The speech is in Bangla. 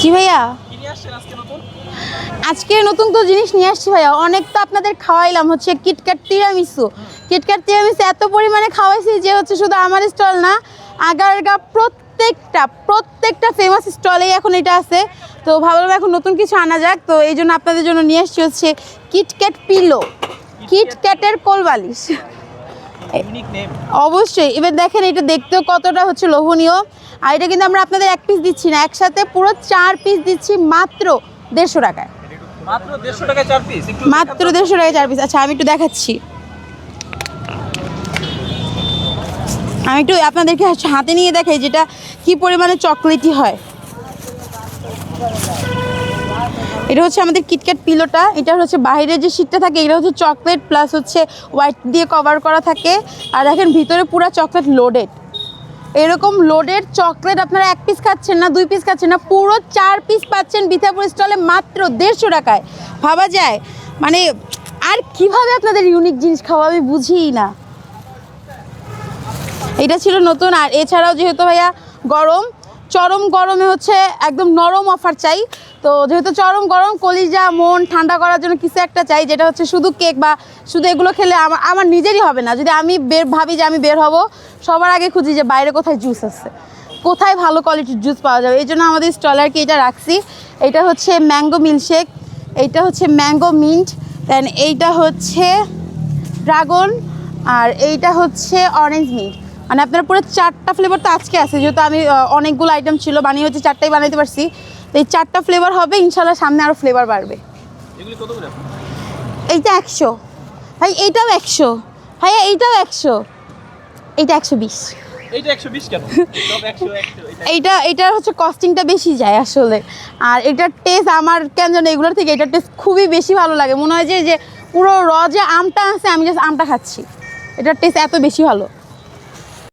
জি ভাইয়া, আজকে নতুন তো জিনিস নিয়ে আসছি ভাইয়া। অনেক তো আপনাদের খাওয়াইলাম হচ্ছে কিটক্যাট তিরামিসু। কিটক্যাট তিরামিসু এত পরিমাণে খাওয়াইছি যে হচ্ছে শুধু আমার স্টল না, আগারগা প্রত্যেকটা ফেমাস স্টলেই এখন এটা আছে। তো ভাবলাম এখন নতুন কিছু আনা যাক, তো এই জন্য আপনাদের জন্য নিয়ে আসছি হচ্ছে কিটক্যাট পিলো, কিটক্যাটের কোলবালিশ। অবশ্যই, এবার দেখেন এটা দেখতেও কতটা হচ্ছে লোভনীয়। আর এটা কিন্তু আমরা আপনাদের এক পিস দিচ্ছি না, একসাথে পুরো 4 পিস দিচ্ছি মাত্র 150 টাকায়। মাত্র 150 টাকায় 4 পিস? মাত্র 150 টাকায় 4 পিস। আচ্ছা আমি একটু দেখাচ্ছি, আমি একটু আপনাদেরকে হাতে নিয়ে দেখাই যেটা কি পরিমাণে চকলেটি হয়। এটা হচ্ছে আমাদের কিটক্যাট পিলোটা। এটা হচ্ছে বাইরের যে শীটটা থাকে এটা হচ্ছে চকলেট প্লাস হচ্ছে হোয়াইট দিয়ে কভার করা থাকে। আর দেখেন ভিতরে পুরো চকলেট লোডেড। এরকম লোডেড চকলেট আপনারা 1 পিস খাচ্ছেন না, 2 পিস খাচ্ছেন না, পুরো 4 পিস পাচ্ছেন বিথাপুর স্টলে মাত্র 150 টাকায়। ভাবা যায় মানে, আর কিভাবে আপনাদের ইউনিক জিনিস খাওয়া আমি বুঝিই না। এটা ছিল নতুন। আর এছাড়াও যেহেতু ভাইয়া চরম গরমে হচ্ছে একদম নরম অফার চাই, তো যেহেতু চরম গরম কলিজা মন ঠান্ডা করার জন্য কিছু একটা চাই, যেটা হচ্ছে শুধু কেক বা শুধু এগুলো খেলে আমার নিজেরই হবে না। যদি আমি ভাবি যে আমি বের হব, সবার আগে খুঁজি যে বাইরে কোথায় জুস আছে, কোথায় ভালো কোয়ালিটির জুস পাওয়া যাবে। এই জন্য আমাদের স্টলে আর কি এটা রাখছি। এটা হচ্ছে ম্যাঙ্গো মিল্কশেক, এইটা হচ্ছে ম্যাঙ্গো মিন্ট, দেন এইটা হচ্ছে ড্রাগন, আর এইটা হচ্ছে অরেঞ্জ মিন্ট। মানে আপনার পুরো 4টা ফ্লেভার তো আজকে আছে, যেহেতু আমি অনেকগুলো আইটেম ছিল বানিয়ে হচ্ছে 4টাই বানাইতে পারছি। তো এই 4টা ফ্লেভার হবে ইনশাল্লাহ, সামনে আরও ফ্লেভার বাড়বে। এগুলি কত করে? এইটা 100 ভাই, এইটাও 100 ভাইয়া, এইটাও 100, এইটা 120। এইটা 120 কেন? সব 100 এইটার হচ্ছে কস্টিংটা বেশি যায় আসলে। আর এটার টেস্ট আমার কেন জানো এগুলোর থেকে এটার টেস্ট খুবই বেশি ভালো লাগে। মনে হয় যে পুরো যে আমটা আছে আমি জাস্ট আমটা খাচ্ছি, এটার টেস্ট এত বেশি ভালো।